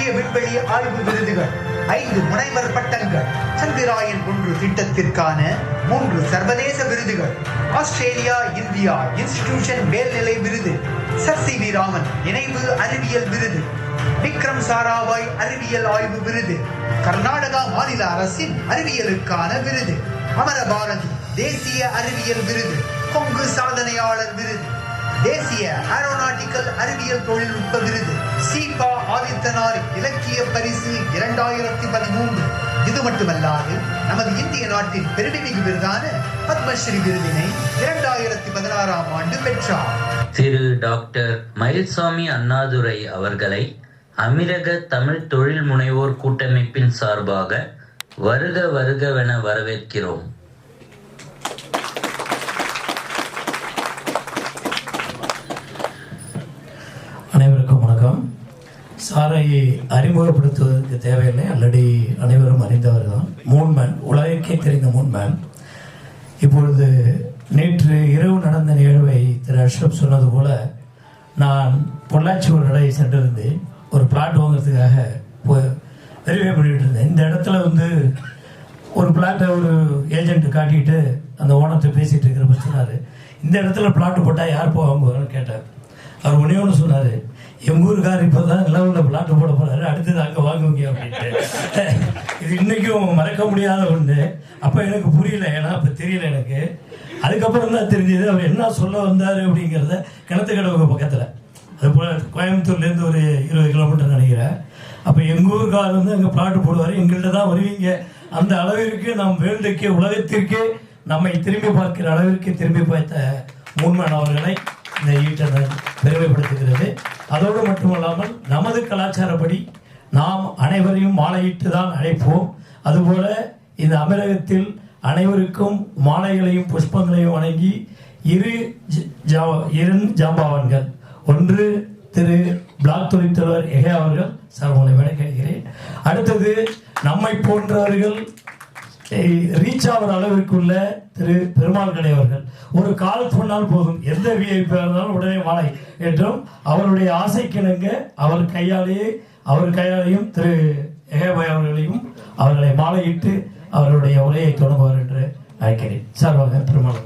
தேசிய விண்வெளி ஆய்வு விருதுகள், 5 முனைவர் பட்டங்கள், சந்திராயன் 1 திட்டத்திற்கான 3 சர்வதேச விருதுகள், ஆஸ்திரேலியா இந்தியா இன்ஸ்டிடியூஷன் மேல்நிலை விருது, சர் சி வி ராமன் நினைவு அறிவியல் விருது, விக்ரம் சாராபாய் அறிவியல் ஆய்வு விருது, கர்நாடகா மாநில அரசின் அறிவியலுக்கான விருது, அமர பாரதி தேசிய அறிவியல் விருது, கொங்கு சாதனையாளர் விருது, தேசிய ஏரோநாட்டிக்கல் அறிவியல் தொழில்நுட்ப விருது, சீபா ஆதித்தனார் இலக்கிய பரிசு 2013. இது மட்டுமல்லாது நமது இந்திய நாட்டின் பெருமைமிகு விருதான பத்மஸ்ரீ விருதினை 2016ஆம் ஆண்டு பெற்றார். திரு டாக்டர் mayilsamy அண்ணாதுரை அவர்களை அமீரக தமிழ் தொழில் முனைவோர் கூட்டமைப்பின் சார்பாக வருக வருகவென வரவேற்கிறோம். அனைவருக்கும் வணக்கம். சாரை அறிமுகப்படுத்துவதற்கு தேவையில்லை, ஆல்ரெடி அனைவரும் அறிந்தவர் தான். மூன்மேன், உலகிற்கே தெரிந்த மூன்மேன். இப்பொழுது நேற்று இரவு நடந்த நிகழ்வை திரு அஷ்ரப் சொன்னது போல, நான் பொள்ளாச்சி ஒரு நடை சென்றிருந்தேன். ஒரு பிளாட் வாங்கிறதுக்காக வெரிஃபை பண்ணிட்டு இருந்தேன். இந்த இடத்துல ஒரு பிளாட்டை ஒரு ஏஜென்ட் காட்டிட்டு அந்த ஓனத்தை பேசிகிட்டு இருக்கிறப்ப சொன்னார், இந்த இடத்துல பிளாட்டு போட்டால் யார் வாங்குவாங்கன்னு கேட்டார். அவர் ஒன்றே ஒன்று சொன்னார், எங்கள் ஊருக்கார் இப்போ தான் நிலவில் பிளாட்டு போட போகிறாரு, அடுத்தது அங்கே வாங்குவீங்க அப்படின்ட்டு. இது இன்றைக்கும் மறக்க முடியாத ஒன்று. அப்போ எனக்கு புரியல, ஏன்னா அப்போ தெரியல எனக்கு. அதுக்கப்புறம் தான் தெரிஞ்சது அவர் என்ன சொல்ல வந்தார் அப்படிங்கிறத. கிணத்துக்கடவுக்கு பக்கத்தில், அதுபோல் கோயம்புத்தூர்லேருந்து ஒரு 20 கிலோமீட்டர் நினைக்கிறேன். அப்போ எங்கள் ஊருக்கார் அங்கே பிளாட்டு போடுவார், எங்கள்கிட்ட தான் வருவீங்க. அந்த அளவிற்கு நம் வேர்ல்டுக்கே, உலகத்திற்கே நம்மை திரும்பி பார்க்கிற அளவிற்கு திரும்பி பார்த்த மூன்மேன் அவர்களை இந்த ஈட்டர் பெருமைப்படுத்துகிறது. அதோடு மட்டுமல்லாமல் நமது கலாச்சாரப்படி நாம் அனைவரையும் மாலையிட்டு தான் அழைப்போம். அதுபோல இந்த அமீரகத்தில் அனைவருக்கும் மாலைகளையும் புஷ்பங்களையும் வணங்கி இரு ஜாம்பவான்கள், ஒன்று திரு பிளாக் தொழிற்தலைவர் எகே அவர்கள் சார்புகளை விட கேட்கிறேன். அடுத்தது நம்மை போன்றவர்கள் ரீச் ஆகிற அளவிற்குள்ள திரு பெருமாள் கடை அவர்கள். ஒரு கால் சொன்னால் போதும், எந்த விஐபி இருந்தாலும் உடனே மாலை என்றும் அவருடைய ஆசைக்கிணங்க அவர் கையாலேயும் திரு எகேபாய் அவர்களையும் அவர்களை மாலையிட்டு அவருடைய உரையை தொடங்குவார் என்று அழைக்கிறேன். சார்பாக பெருமாள்.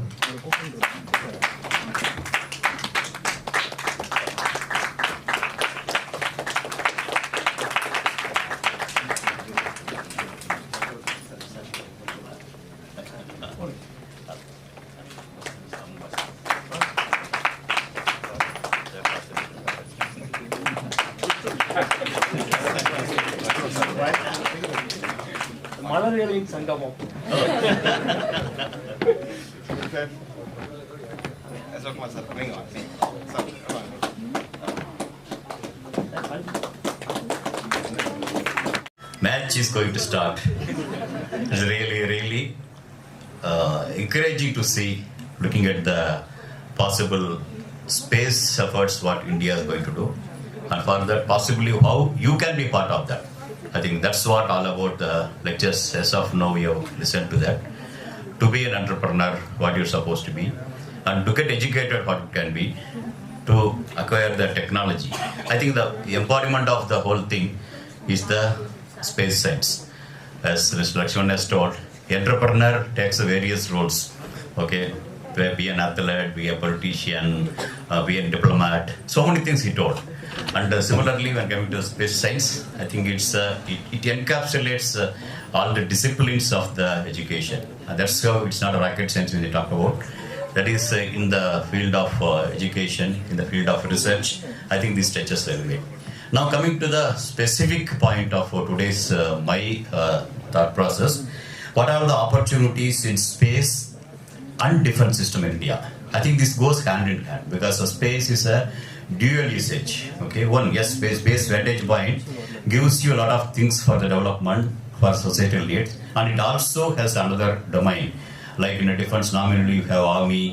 மலர்களின் சங்கமம். Match is going to start. It's really encouraging to see, looking at the possible space efforts what India is going to do, and for that possibly how you can be part of that. I think that's what all about the lectures. As of now, we have listened to that. To be an entrepreneur, what you're supposed to be, and to get educated, what it can be, to acquire the technology. I think the embodiment of the whole thing is the space science. As Mr. Lakshman has told, entrepreneur takes various roles. Okay, be an athlete, be a politician, be a diplomat. So many things he told. And similarly, when coming to space science, I think it encapsulates all the disciplines of the education. And that's how it's not a rocket science when they talk about. That is in the field of education, in the field of research. I think this touches everywhere. Now coming to the specific point of today's my thought process, what are the opportunities in space and defense system in India? I think this goes hand in hand because space is a dual usage. Okay, one, yes, space vantage point gives you a lot of things for the development, for societal needs, and it also has another domain. Like in a defense, nominally you have army,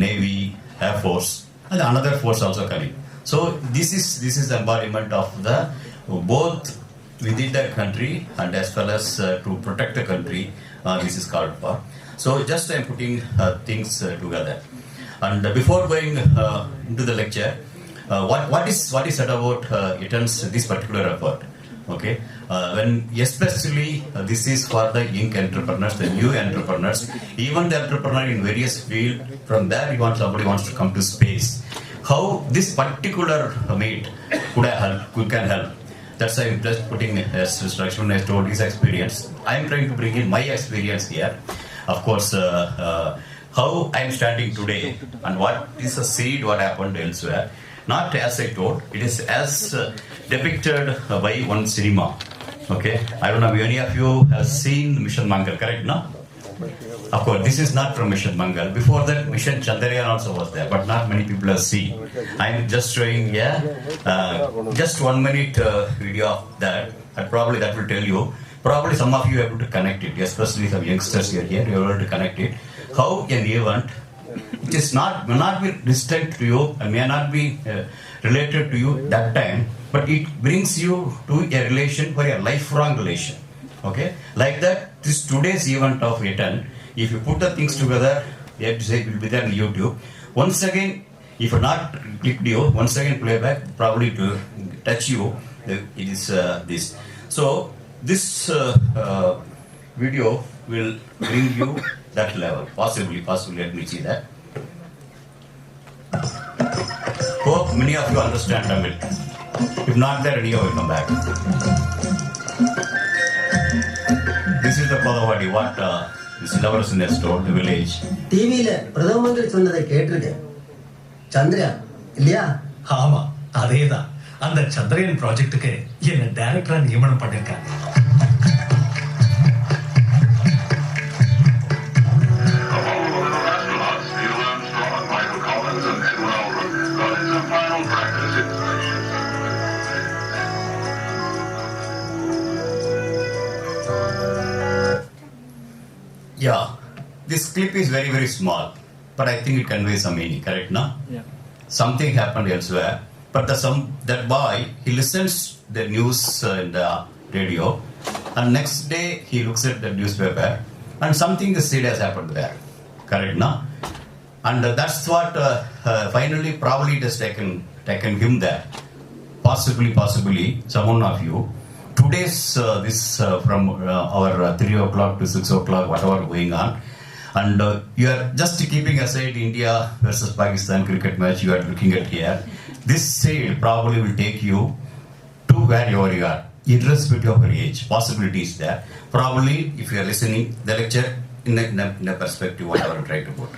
navy, air force, and another force also coming. So this is the embodiment of the both within the country and as well as to protect the country. This is called for. So just I'm putting things together. And before going into the lecture, what is said about this particular effort? Okay, when especially this is for the young entrepreneurs, the new entrepreneurs, even the entrepreneur in various field. From there, somebody wants to come to space. How this particular meet can help. That's why I'm just putting as instruction as told his experience. I'm trying to bring in my experience here. Of course, how I'm standing today and what is a seed what happened elsewhere. Not as I told, it is as depicted by one cinema. Okay, I don't know if any of you have seen Mission Mangal, correct? No? Of course, this is not from Mission Mangal. Before that, Mission Chandrayaan also was there, but not many people have seen. I'm just showing just 1 minute video of that, and probably that will tell you. Probably some of you are able to connect it, especially some youngsters here. You're able to connect it. How an event, it is may not be distant to you and may not be related to you that time, but it brings you to a relation for a lifelong relation. Okay, like that, this today's event of Eton, if you put the things together, you have to say it will be there on YouTube. Once again, if you not clicked you, once again playback, probably to touch you, it is this. So this video will bring you that level. Possibly, let me see that. Hope many of you understand Tamil. If not there, anyhow will come back. This is the Kodavadi, what this lovers in told, the village. டிவியில பிரதம மந்திரி சொன்னதை கேட்டிருக்கேன். சந்திரயான் இல்லையா? ஆமா, அதேதான். அந்த சந்திரயான் ப்ராஜெக்ட்டுக்கு என்ன டைரக்டரா நியமனம் பண்ணிருக்காங்க. Yeah, this clip is very, very small, but I think it conveys some meaning, correct, no? Yeah. Something happened elsewhere, but that boy, he listens the news in the radio, and next day he looks at the newspaper, and something serious happened there, correct, no? And that's what finally probably it has taken him there. Possibly, someone of you. Today's this from our 3 o'clock to 6 o'clock, whatever going on, and you are just keeping aside India versus Pakistan cricket match you are looking at here. This sale probably will take you to wherever you are, irrespective of your age. Possibilities there. Probably, if you are listening, the lecture in a perspective, whatever I'm trying to put.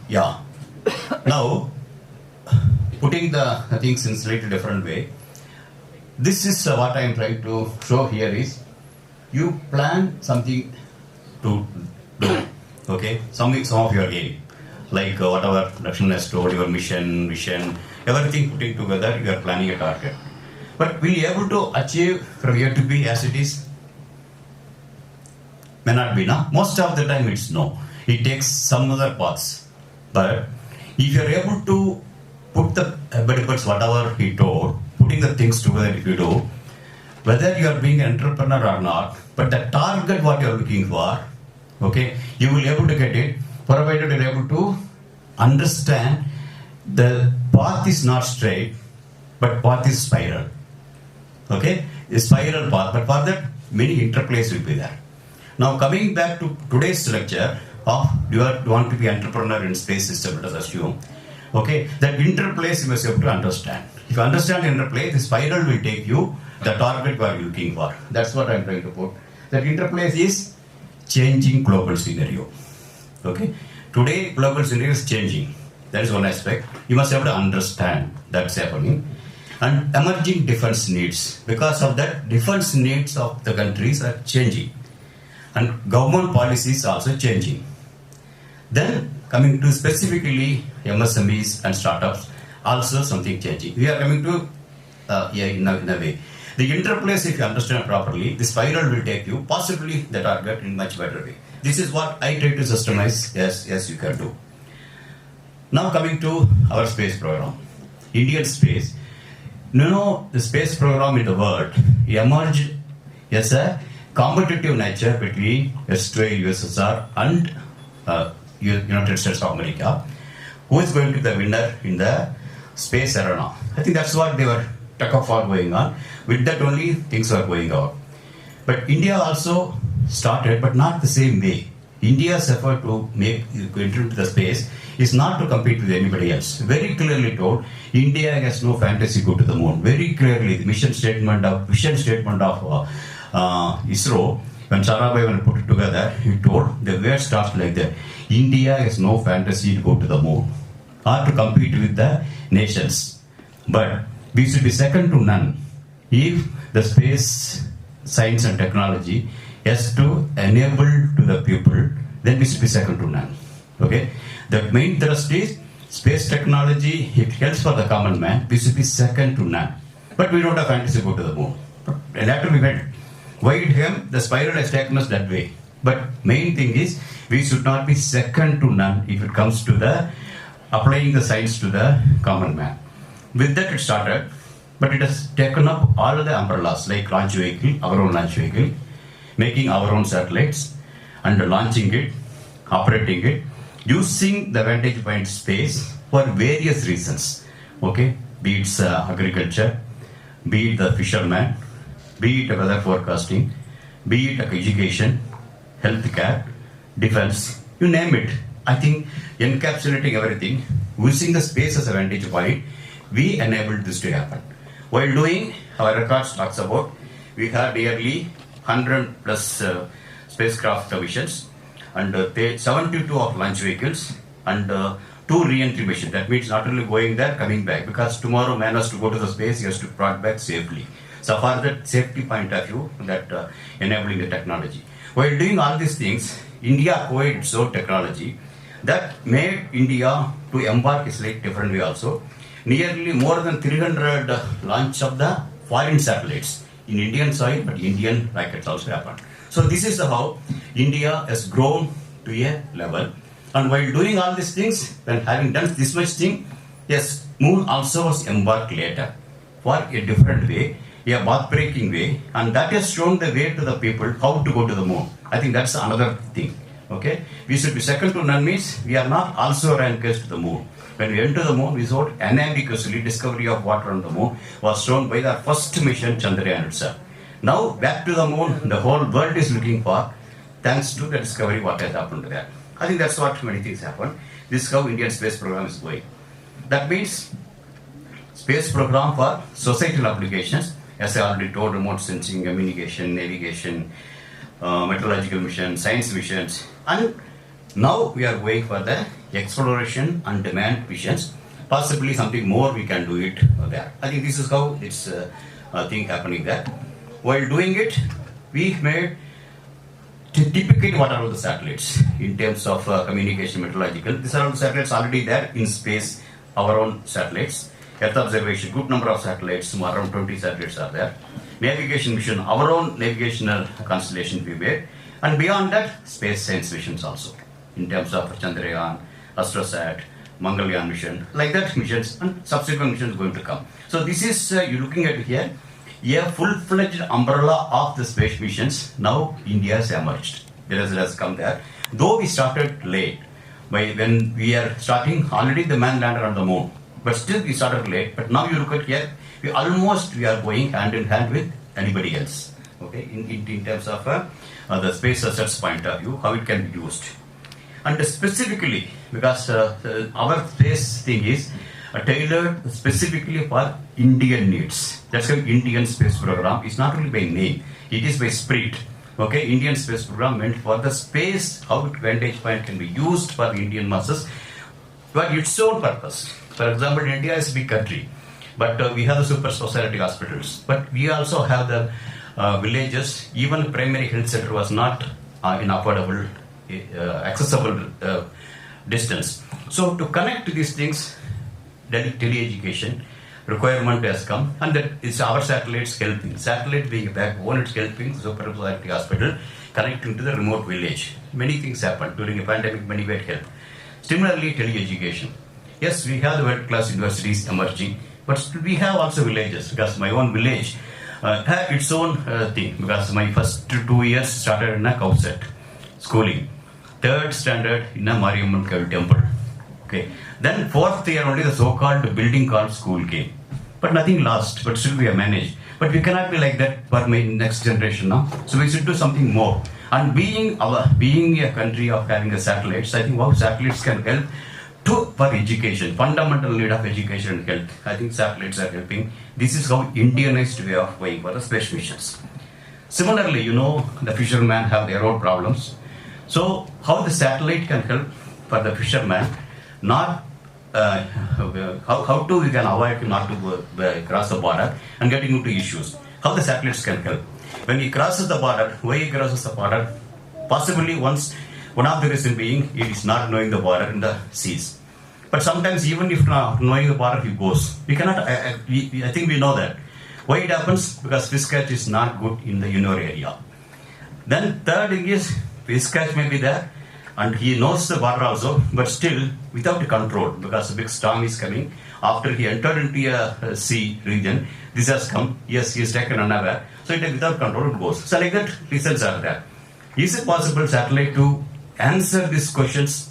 Yeah. Now, putting the things in slightly different way. This is what I am trying to show here is you plan something to do, okay? Some of your aim, like whatever Dakshin has told, your mission, vision, everything putting together, you are planning a target. But will you able to achieve from here to be as it is? May not be, no? Most of the time it's no. It takes some other paths. But if you are able to put the benefits, whatever he told, putting the things together, if you do, whether you are being an entrepreneur or not, but the target what you are looking for, okay, you will be able to get it, provided you are able to understand the path is not straight, but path is spiral. Okay, a spiral path, but for that many interplays will be there. Now coming back to today's lecture of you want to be entrepreneur in space system, let us assume. Okay, that interplays you must have to understand. If you understand the interplay, the spiral will take you the target you are looking for. That's what I am trying to put. That interplay is changing global scenario. Okay, today global scenario is changing. That is one aspect. You must have to understand that's happening. And emerging defense needs. Because of that, defense needs of the countries are changing. And government policies also changing. Then coming to specifically MSMEs and startups, also something changing. We are coming to in a way. The interplays, if you understand properly, the spiral will take you possibly the target in much better way. This is what I try to systemize as you can do. Now coming to our space program, Indian space. The space program in the world emerged as a competitive nature between Australia, USSR and United States of America. Who is going to be the winner in the space arena? I think that's what they were tug of war going on. With that only things are going on. But India also started, but not the same way. India's effort to enter into the space is not to compete with anybody else. Very clearly told, India has no fantasy to go to the moon. Very clearly, the vision statement of ISRO, when Sarabhai put it together, he told the word starts like that: India has no fantasy to go to the moon or to compete with the nations. But we should be second to none if the space science and technology has to enable to the people, then we should be second to none. Okay? The main thrust is space technology, it helps for the common man, we should be second to none. But we don't have fantasy to go to the moon. And after we went, why it came? The spiral has taken us that way. But main thing is, we should not be second to none if it comes to the applying the science to the common man. With that it started, but it has taken up all the umbrellas like launch vehicle, our own launch vehicle, making our own satellites and launching it, operating it, using the vantage point space for various reasons. Okay, be it agriculture, be it the fisherman, be it weather forecasting, be it education, healthcare, defense, you name it. I think encapsulating everything, using the space as a vantage point, we enabled this to happen. While doing, our records talks about, we had nearly 100 plus spacecraft missions and 72 of launch vehicles and 2 re-entry missions. That means not only going there, coming back, because tomorrow man has to go to the space, he has to brought back safely. So for that safety point of view, that enabling the technology. While doing all these things, India acquired its own technology that made India to embark a slightly different way also. Nearly more than 300 launch of the foreign satellites in Indian soil, but Indian rockets also happened. So this is how India has grown to a level. And while doing all these things, when having done this much thing, yes, moon also was embarked later for a different way, a path-breaking way, and that has shown the way to the people how to go to the moon. I think that's another thing. Okay, we should be second to none means we are not also rankers to the moon. When we went to the moon, we saw unambiguously discovery of water on the moon was shown by the first mission Chandrayaan itself. Now back to the moon, the whole world is looking for, thanks to the discovery what has happened there. I think that's what many things happen. This is how Indian space program is going. That means space program for societal applications, as I already told, remote sensing, communication, navigation, meteorological missions, science missions, and now we are going for the exploration and demand missions. Possibly something more we can do it there. I think this is how it's thing happening there. While doing it, we made typically what are all the satellites in terms of communication, meteorological. These are all the satellites already there in space, our own satellites. Earth observation, good number of satellites, around 20 satellites are there. Navigation mission, our own navigational constellation we made. And beyond that, space science missions also. In terms of Chandrayaan, Astrosat, Mangalyaan mission, like that missions and subsequent missions going to come. So this is, you're looking at here, a full-fledged umbrella of the space missions. Now India has emerged. There has come there. Though we started late, when we are starting, already the man landed on the moon. But still we started late. But now you look at here, we are going hand in hand with anybody else. Okay, in terms of the space assets point of view, how it can be used. And specifically, because our space thing is tailored specifically for Indian needs. That's why Indian space program is not only by name, it is by spirit. Okay, Indian space program meant for the space, how vantage point can be used for the Indian masses for its own purpose. For example, India is a big country, but we have the super specialty hospitals. But we also have the villages. Even primary health center was not in affordable, accessible distance. So to connect to these things, tele-education requirement has come, and that is our satellites helping. Satellite being a backbone, it's helping super specialty hospital connecting to the remote village. Many things happened during a pandemic. Many were helped. Similarly, tele-education. Yes, we have the world-class universities emerging, but still we have also villages, because my own village had its own thing, because my first 2 years started in a cow set, schooling. Third standard in a Mariamman temple. Okay. Then fourth year only the so-called building called school came. but nothing lost, but still we have managed. But we cannot be like that for my next generation now. So we should do something more. And being a country of having a satellites, I think satellites can help for education, fundamental need of education and health. I think satellites are helping. This is how Indianized way of going for the space missions. Similarly, the fishermen have their own problems. So how the satellite can help for the fishermen, not how to we can avoid not to cross the border and getting into issues. How the satellites can help. When he crosses the border, why he crosses the border? Possibly once, one of the reason being, it is not knowing the border in the seas. But sometimes even if not knowing the border, he goes. We cannot, I think we know that. Why it happens? Because fish catch is not good in your area. Then third thing is, fish catch may be there, and he knows the border also, but still without control, because a big storm is coming. After he entered into a sea region, this has come. Yes, he is taken unaware. So it is without control, it goes. So like that, reasons are there. Is it possible satellite to answer these questions?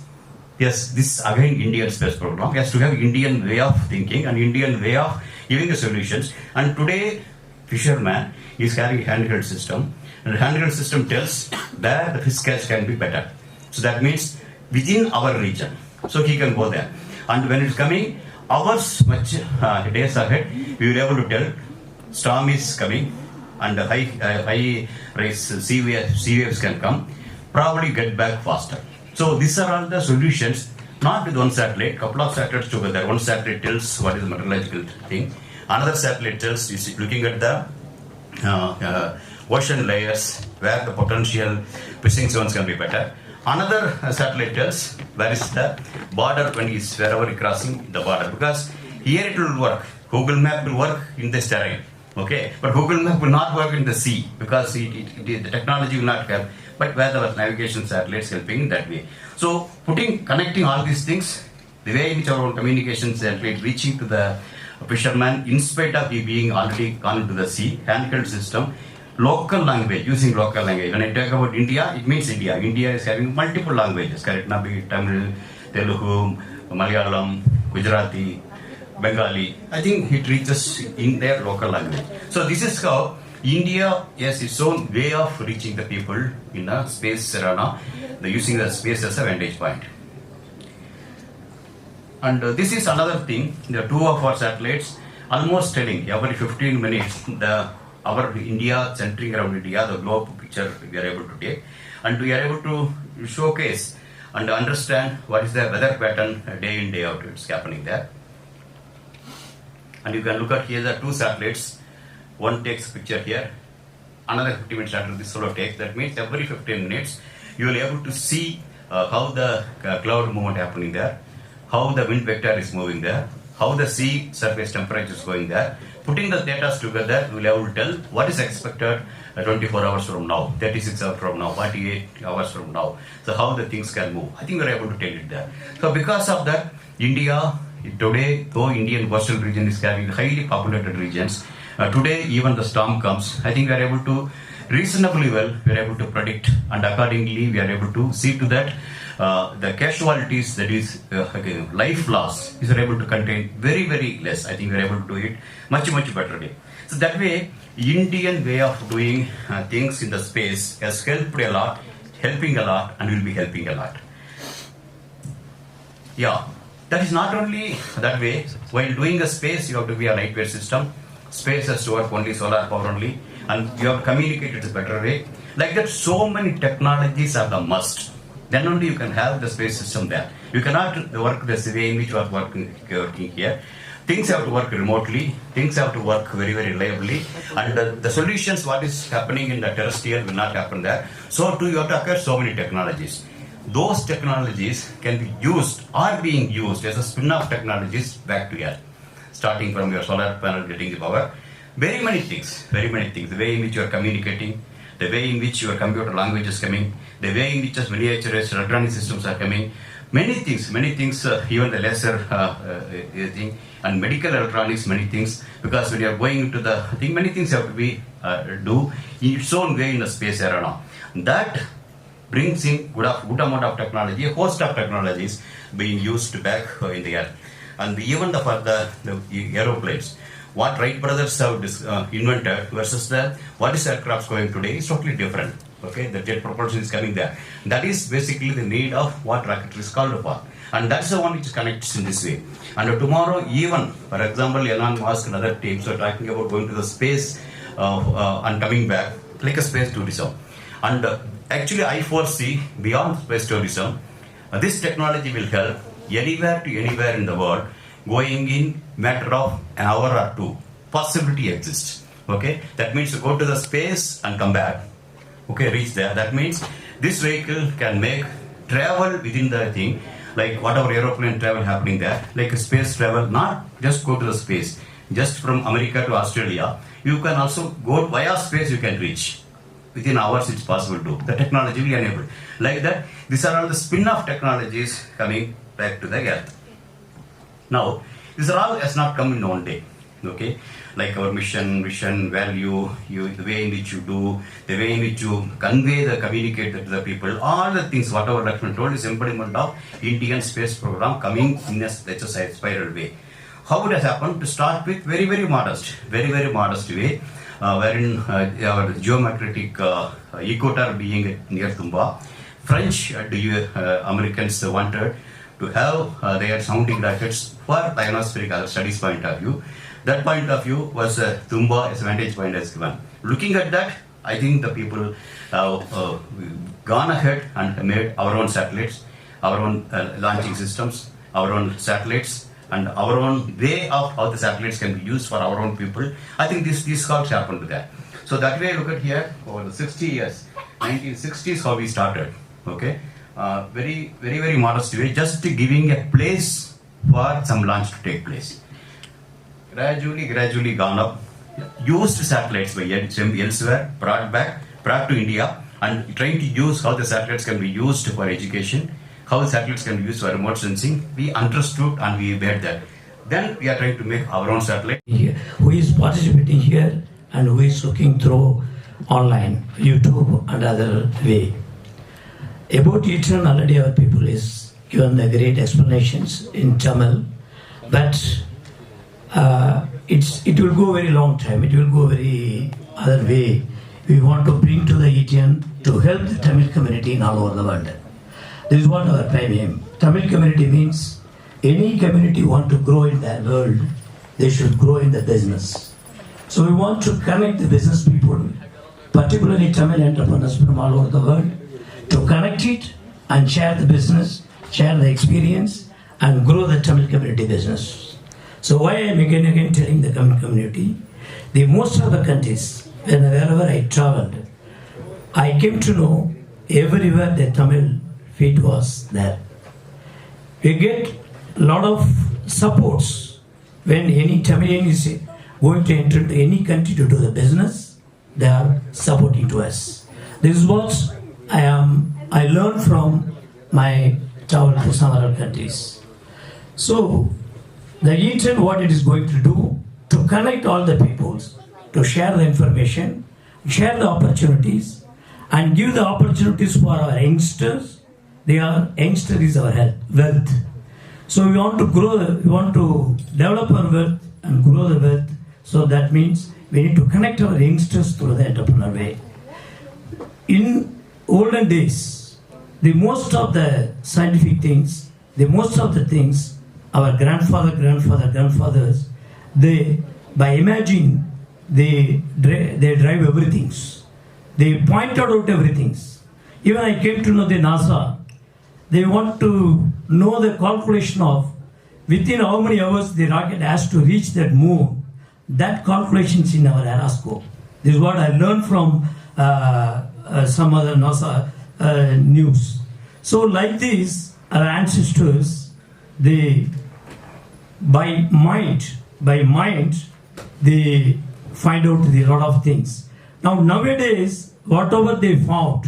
Yes, this again Indian space program has to have Indian way of thinking and Indian way of giving the solutions. And today, fisherman is carrying handheld system, and handheld system tells where the fish catch can be better. So that means within our region. So he can go there. And when it's coming, hours, much days ahead, we will be able to tell storm is coming and high rise sea waves can come, probably get back faster. So these are all the solutions, not with one satellite, couple of satellites together. One satellite tells what is the meteorological thing. Another satellite tells, is looking at the ocean layers where the potential fishing zones can be better. Another satellite tells where is the border when he's wherever he's crossing the border, because here it will work. Google Map will work in this terrain, okay, but Google Map will not work in the sea because the technology will not help. But where the navigation satellites helping that way. So connecting all these things, the way in which our own communication satellite reaching to the fisherman, in spite of he being already gone into the sea, handheld system. Local language, using local language. When I talk about India, it means India. India is having multiple languages. Correct? Nabi, Tamil, Telugu, Malayalam, Gujarati, Bengali. I think it reaches in their local language. So this is how India has its own way of reaching the people in a space arena, using the space as a vantage point. And this is another thing. The two of our satellites almost telling every 15 minutes our India, centering around India, the globe picture we are able to take, and we are able to showcase and understand what is the weather pattern day in, day out, it's happening there. And you can look at here the two satellites, one takes picture here, another 15 minutes after this solo takes, that means every 15 minutes you will be able to see how the cloud movement happening there, how the wind vector is moving there, how the sea surface temperature is going there. Putting the data together, we will be able to tell what is expected 24 hours from now, 36 hours from now, 48 hours from now. So how the things can move. I think we are able to tell it there. So because of that, India today, though Indian coastal region is having highly populated regions, today even the storm comes, I think we are able to reasonably well, we are able to predict, and accordingly we are able to see to that the casualties, that is life loss, is able to contain very, very less. I think we are able to do it much, much better way. So that way, Indian way of doing things in the space has helped a lot, helping a lot, and will be helping a lot. Yeah, that is not only that way. While doing a space, you have to be a lightweight system. Space has to work only solar power only, and you have to communicate it a better way. Like that, so many technologies are the must. Then only you can have the space system there. You cannot work the way in which you are working here. Things have to work remotely. Things have to work very, very reliably. And the solutions, what is happening in the terrestrial will not happen there. So too, you have to acquire so many technologies. Those technologies can be used, are being used as a spin-off technologies back to Earth. Starting from your solar panel getting the power. Very many things. The way in which you are communicating, the way in which your computer language is coming, the way in which miniaturized electronic systems are coming, many things, even the lesser thing, and medical electronics, many things, because when you are going into the thing, many things have to be do in its own way in the space arena. That brings in good amount of technology, a host of technologies being used back in the Earth. and even for the aeroplanes. What Wright brothers have invented versus what is aircraft going today is totally different. Okay, the jet propulsion is coming there. That is basically the need of what rocketry is called for. And that's the one which connects in this way. And tomorrow, even, for example, Elon Musk and other teams are talking about going to the space and coming back, like a space tourism. And actually, I foresee beyond space tourism, this technology will help anywhere to anywhere in the world, going in matter of an hour or two. Possibility exists. Okay, that means to go to the space and come back. Okay, reach there. That means this vehicle can make travel within the thing, like whatever aeroplane travel happening there, like a space travel, not just go to the space, just from America to Australia. You can also go via space, you can reach. Within hours it's possible to. The technology will enable. Like that, these are all the spin-off technologies coming back to the earth. Now, these are all has not come in one day. Okay, like our mission, vision, value, the way in which you do, the way in which you convey the communicate that to the people, all the things whatever Lakshman told is embodiment of Indian space program coming in a spiral way. How it has happened? To start with, very modest way, wherein our geomagnetic equator being near Tumba, French Americans wanted to have their sounding rockets for ionospheric other studies point of view. That point of view was Tumba as a vantage point as given. Looking at that, I think the people have gone ahead and made our own satellites, our own launching systems, our own satellites, and our own way of how the satellites can be used for our own people. I think these calls happened to that. So that way, look at here, over the 60 years, 1960s how we started. Okay, very modest way, just giving a place for some launch to take place. Gradually gone up, used satellites by elsewhere, brought to India, and trying to use how the satellites can be used for education, how the satellites can be used for remote sensing. We understood and we made that. Then we are trying to make our own satellite. Who is participating here and who is looking through online, YouTube and other way. About Eastern, already our people is given the great explanations in Tamil, but it will go very long time. It will go very other way. We want to bring to the Indian to help the Tamil community in all over the world. This is what our prime aim. Tamil community means any community want to grow in their world, they should grow in the business. So we want to connect the business people, particularly Tamil entrepreneurs from all over the world, to connect it and share the business, share the experience, and grow the Tamil community business. So why I am again telling the community, the most of the countries, wherever I traveled, I came to know everywhere the Tamil feet was there. We get a lot of supports when any Tamilian is going to enter into any country to do the business, they are supporting to us. This is what I learned from my travel to some other countries. So the internet, what it is going to do, to connect all the peoples, to share the information, share the opportunities, and give the opportunities for our youngsters. Youngster is our wealth. So we want to grow, we want to develop our wealth and grow the wealth. So that means we need to connect our youngsters through the entrepreneur way. In olden days, the most of the scientific things, the most of the things, our grandfathers, they, by imagining, they drive everything. They pointed out everything. Even I came to know the NASA, they want to know the calculation of within how many hours the rocket has to reach that moon. That calculations in our aeroscope. This is what I learned from some other NASA news. So like this, our ancestors, they by mind, they find out a lot of things. Now nowadays, whatever they found,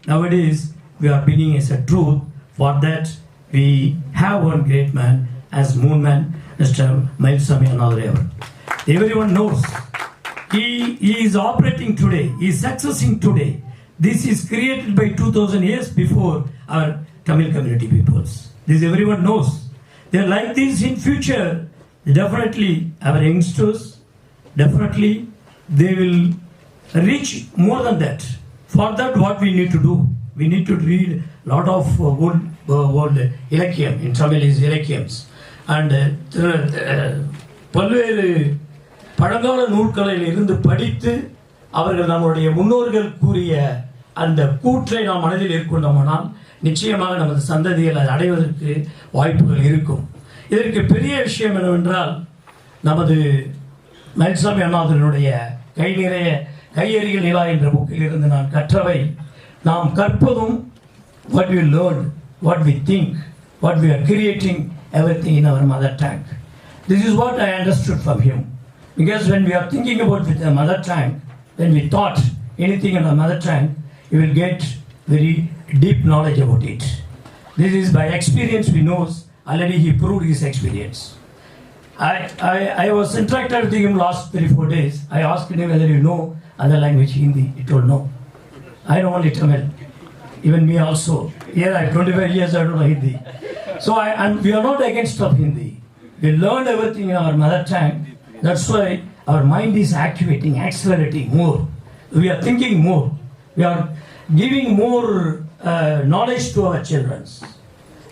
nowadays we are beginning as a truth. For that, we have one great man as Moon Man, Mr. Mayilsami annadurai. Everyone knows. He is operating today. He is succeeding today. This is created by 2000 years before our Tamil community peoples. This everyone knows. They're like this in future. Definitely, our youngsters, definitely, they will reach more than that. For that, what we need to do? We need to read a lot of old Ilakyam, in Tamil is Ilakyams. And பல்வேறு பழங்கால நூல்களில் இருந்து படித்து அவர்கள் நம்முடைய முன்னோர்கள் கூறிய அந்த கூற்றை நாம் மனதில் ஏற்கொண்டோமானால் நிச்சயமாக நமது சந்ததிகள் அதை அடைவதற்கு வாய்ப்புகள் இருக்கும். இதற்கு பெரிய விஷயம் என்னவென்றால் நமது mayilsami அண்ணாதுரையினுடைய கை நிறைய கையறிகள் நிலா என்ற புக்கில் இருந்து நான் கற்றவை, நாம் கற்பதும் what we learn, what we think, what we are creating, everything in our mother tongue. This is what I understood from him. Because when we are thinking about the mother tongue, when we thought anything in our mother tongue, you will get very deep knowledge about it. This is by experience we know. Already he proved his experience. I was interacted with him last 3-4 days. I asked him whether you know other language, Hindi. He told no. I know only Tamil. Even me also. Here I have 25 years I don't know Hindi. So and we are not against of Hindi. We learned everything in our mother tongue. That's why our mind is activating, accelerating more. We are thinking more. We are giving more knowledge to our children.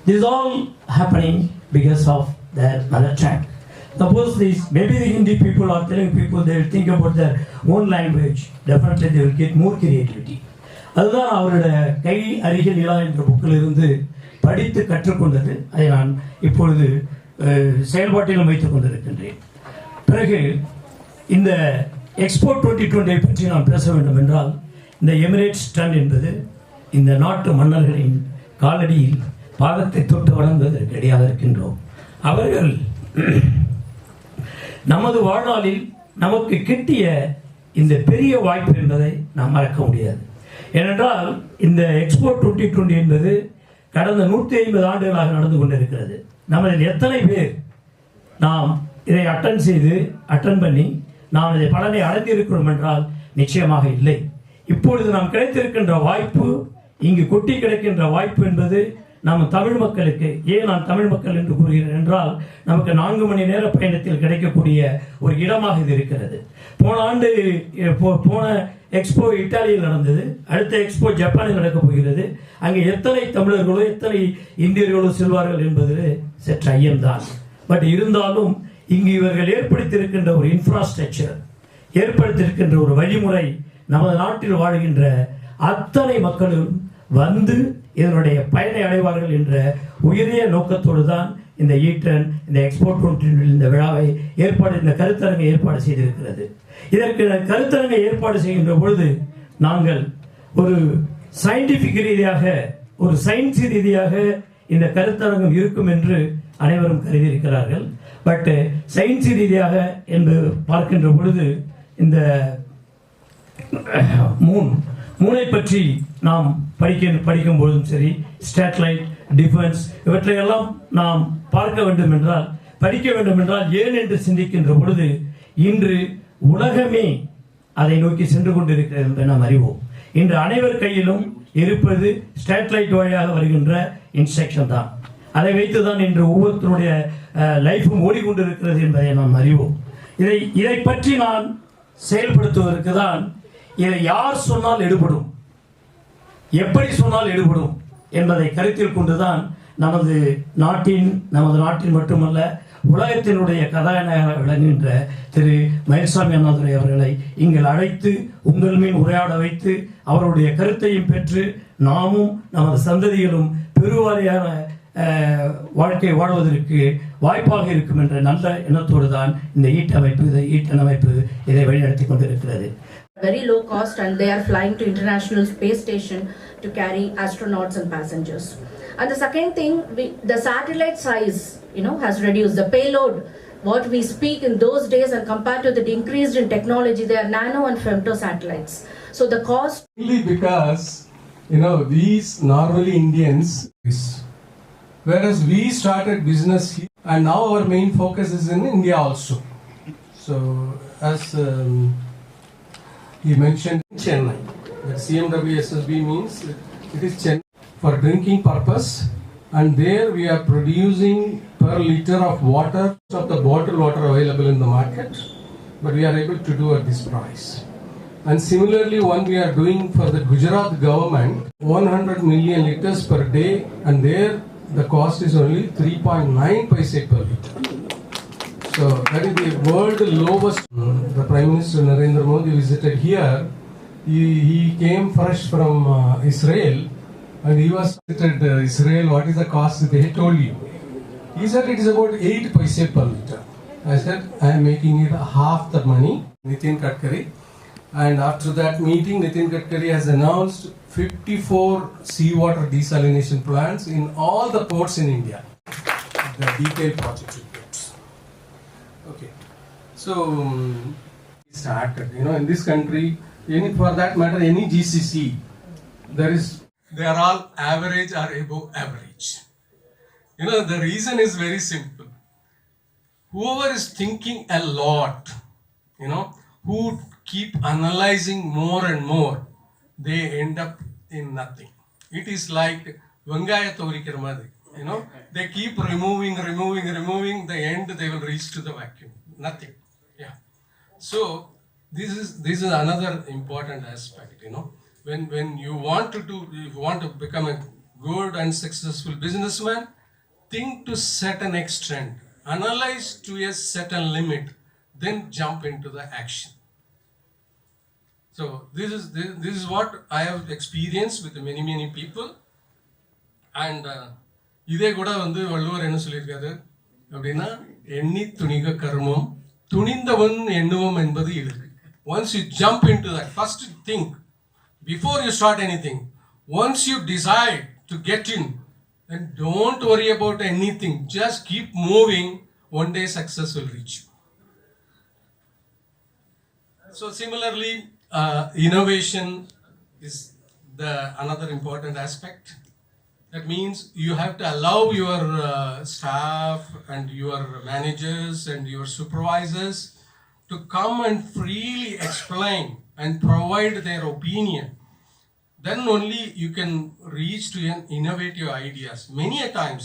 This is all happening because of their mother tongue. Suppose this, maybe the Hindi people are telling people they will think about their own language. Definitely they will get more creativity. அதுதான் அவருடைய கை அருகில் நிலா என்ற புக்கில் இருந்து படித்து கற்றுக்கொண்டது. அதை நான் இப்பொழுது செயல்பாட்டிலும் வைத்துக் கொண்டிருக்கின்றேன். பிறகு இந்த எக்ஸ்போ 2020 பற்றி நாம் பேச வேண்டும் என்றால், இந்த எமிரேட்ஸ் டன் என்பது இந்த நாட்டு மன்னர்களின் காலடியில் பாதத்தை தொட்டு வணங்குவதற்கு இடையாக இருக்கின்றோம். அவர்கள் நமது வாழ்நாளில் நமக்கு கிட்டிய இந்த பெரிய வாய்ப்பு என்பதை நாம் மறக்க முடியாது. ஏனென்றால் இந்த எக்ஸ்போ 2020 என்பது கடந்த 150 ஆண்டுகளாக நடந்து கொண்டிருக்கிறது. நம்மளில் எத்தனை பேர் நாம் இதை அட்டன் பண்ணி நாம் இதை பலனை அடைந்திருக்கிறோம் என்றால் நிச்சயமாக இல்லை. இப்பொழுது நாம் கிடைத்திருக்கின்ற வாய்ப்பு, இங்கு கொட்டி கிடைக்கின்ற வாய்ப்பு என்பது நம்ம தமிழ் மக்களுக்கு, ஏன் நான் தமிழ் மக்கள் என்று கூறுகிறேன் என்றால், நமக்கு 4 மணி நேர பயணத்தில் கிடைக்கக்கூடிய ஒரு இடமாக இது இருக்கிறது. போன எக்ஸ்போ இத்தாலியில் நடந்தது, அடுத்த எக்ஸ்போ ஜப்பானில் நடக்கப் போகிறது. அங்கே எத்தனை தமிழர்களோ எத்தனை இந்தியர்களோ செல்வார்கள் என்பது சற்று ஐயம்தான். பட் இருந்தாலும் இங்கு இவர்கள் ஏற்படுத்தியிருக்கின்ற ஒரு இன்ஃப்ராஸ்ட்ரக்சர், ஏற்படுத்தியிருக்கின்ற ஒரு வழிமுறை, நமது நாட்டில் வாழ்கின்ற அத்தனை மக்களும் வந்து இதனுடைய பயனை அடைவார்கள் என்ற உயரிய நோக்கத்தோடு தான் இந்த ஈட்டன், இந்த எக்ஸ்போ 2020 இந்த விழாவை இந்த கருத்தரங்கை ஏற்பாடு செய்திருக்கிறது. இதற்கு கருத்தரங்கை ஏற்பாடு செய்கின்ற பொழுது நாங்கள் ஒரு சயின்டிபிக் ரீதியாக, ஒரு சயின்ஸ் ரீதியாக இந்த கருத்தரங்கம் இருக்கும் என்று அனைவரும் கருதியிருக்கிறார்கள். பட் சயின்ஸ் ரீதியாக என்று பார்க்கின்ற பொழுது இந்த மூனை பற்றி நாம் படிக்கும் பொழுதும் சரி, ஸ்டேட்லைட், டிஃபென்ஸ், இவற்றையெல்லாம் நாம் பார்க்க வேண்டும் என்றால், படிக்க வேண்டும் என்றால் ஏன் என்று சிந்திக்கின்ற பொழுது இன்று உலகமே அதை நோக்கி சென்று கொண்டிருக்கிறது என்று நாம் அறிவோம். இன்று அனைவர் கையிலும் இருப்பது ஸ்டேட்லைட் வழியாக வருகின்ற இன்ஸ்ட்ரக்ஷன் தான். அதை வைத்துதான் இன்று ஒவ்வொருத்தருடைய லைஃபும் ஓடிக்கொண்டிருக்கிறது என்பதை நாம் அறிவோம். இதை பற்றி நான் செயல்படுத்துவதற்கு தான், இதை யார் சொன்னால் எடுபடும், எப்படி சொன்னால் எடுபடும் என்பதை கருத்தில் கொண்டுதான் நமது நாட்டின் மட்டுமல்ல உலகத்தினுடைய கதாநாயகர் விளங்குகின்ற திரு mayilsami அண்ணாதுரை அவர்களை இங்கு அழைத்து உங்கள் மீன் உரையாட வைத்து அவருடைய கருத்தையும் பெற்று நாமும் நமது சந்ததிகளும் பெருவாரியான வாழ்க்கை வாழ்வதற்கு வாய்ப்பாக இருக்கும் என்ற நல்ல எண்ணத்தோடு தான் இந்த ஈட்டன் அமைப்பு இதை வழிநடத்தி கொண்டிருக்கிறது. Very low cost, and they are flying to International Space Station to carry astronauts and passengers. And the second thing, the satellite size, has reduced. The payload, what we speak in those days, and compared to the increased in technology, they are nano and femto satellites. So the cost. Only because, these normally Indians, whereas we started business here, and now our main focus is in India also. So as he mentioned Chennai, that CMWSSB means it is Chennai for drinking purpose, and there we are producing per liter of water of the bottled water available in the market, but we are able to do at this price. And similarly, one we are doing for the Gujarat government, 100 million liters per day, and there the cost is only 3.9 paise per liter. So that is the world lowest. The Prime Minister Narendra Modi visited here. He came fresh from Israel, and he was visited Israel. What is the cost? They told you. He said it is about 8 paise per liter. I said I am making it half the money. Nitin Gadkari. And after that meeting, Nitin Gadkari has announced 54 seawater desalination plants in all the ports in India. The detailed project reports. Okay. So, started, in this country, for that matter, any GCC, they are all average or above average. The reason is very simple. Whoever is thinking a lot, who keep analyzing more and more, they end up in nothing. It is like Vangaya Torikar Madri. They keep removing, the end they will reach to the vacuum. Nothing. Yeah. So this is another important aspect, When you want to become a good and successful businessman, think to certain extent, analyze to a certain limit, then jump into the action. So this is what I have experienced with many people. And இதே கூட வள்ளுவர் என்ன சொல்லியிருக்காரு அப்படின்னா எண்ணி துணிக கர்மம் துணிந்தவன் எண்ணுவம் என்பது இருக்கு. Once you jump into that, first think before you start anything. Once you decide to get in, then don't worry about anything. Just keep moving. One day success will reach you. So similarly, innovation is another important aspect. That means you have to allow your staff and your managers and your supervisors to come and freely explain and provide their opinion. Then only you can reach to innovative ideas. Many a times,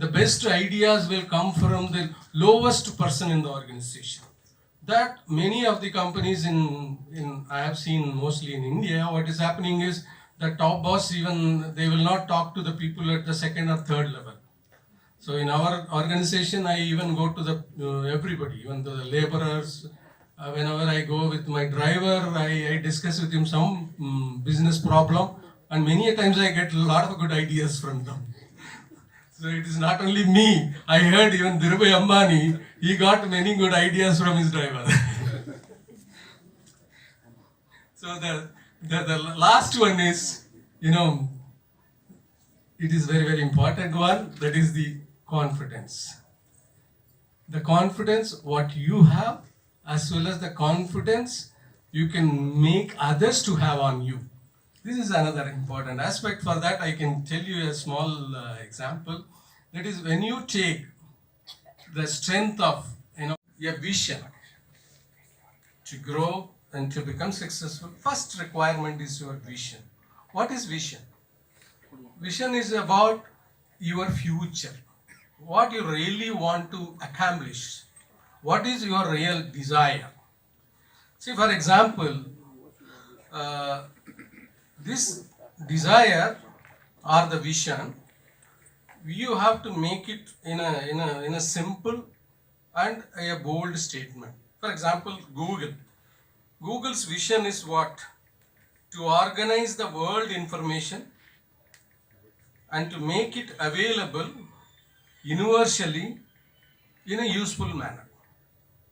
the best ideas will come from the lowest person in the organization. That many of the companies I have seen mostly in India, what is happening is the top boss they will not talk to the people at the second or third level. So in our organization, I even go to the everybody, even the laborers. Whenever I go with my driver, I discuss with him some business problem, and many a times I get a lot of good ideas from them. So it is not only me. I heard even Dhirubhai Ambani, he got many good ideas from his driver. So the last one is, it is very important one, that is the confidence. The confidence what you have, as well as the confidence you can make others to have on you. This is another important aspect. For that, I can tell you a small example. That is, when you take the strength of a vision to grow and to become successful, first requirement is your vision. What is vision? Vision is about your future. What you really want to accomplish. What is your real desire? See, for example, this desire or the vision, you have to make it in a simple and a bold statement. For example, Google's vision is what? To organize the world information and to make it available universally in a useful manner.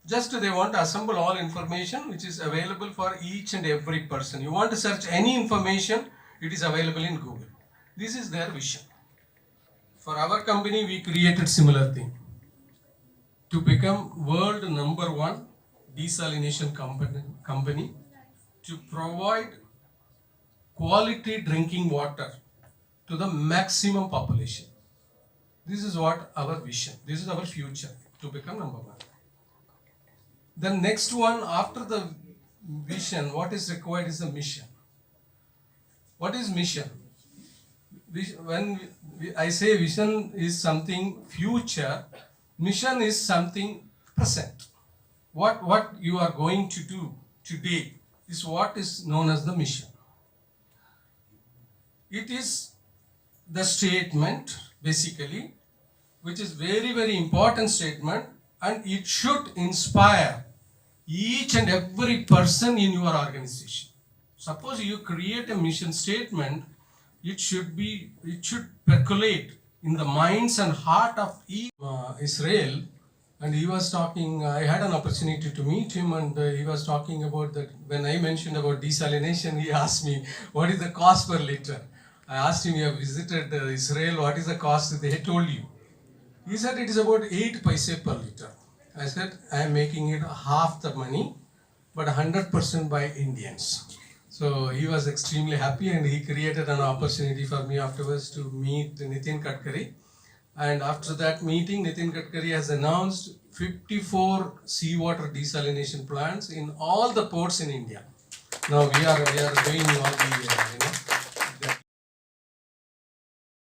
Just they want to assemble all information which is available for each and every person. You want to search any information, it is available in Google. This is their vision. For our company, we created similar thing. To become world number 1 desalination company, to provide quality drinking water to the maximum population. This is what our vision. This is our future, to become number 1. The next one, after the vision, what is required is the mission. What is mission? I say vision is something future, mission is something present. What you are going to do today is what is known as the mission. It is the statement basically, which is very, very important statement, and it should inspire each and every person in your organization. Suppose you create a mission statement, it should percolate in the minds and heart of each Israel. And he was talking, I had an opportunity to meet him, and he was talking about that. When I mentioned about desalination, he asked me, what is the cost per liter? I asked him, you have visited Israel, what is the cost? They told you. He said it is about 8 paise per liter. I said, I am making it half the money, but 100% by Indians. So he was extremely happy, and he created an opportunity for me afterwards to meet Nitin Gadkari. And after that meeting, Nitin Gadkari has announced 54 seawater desalination plants in all the ports in India. Now we are doing all the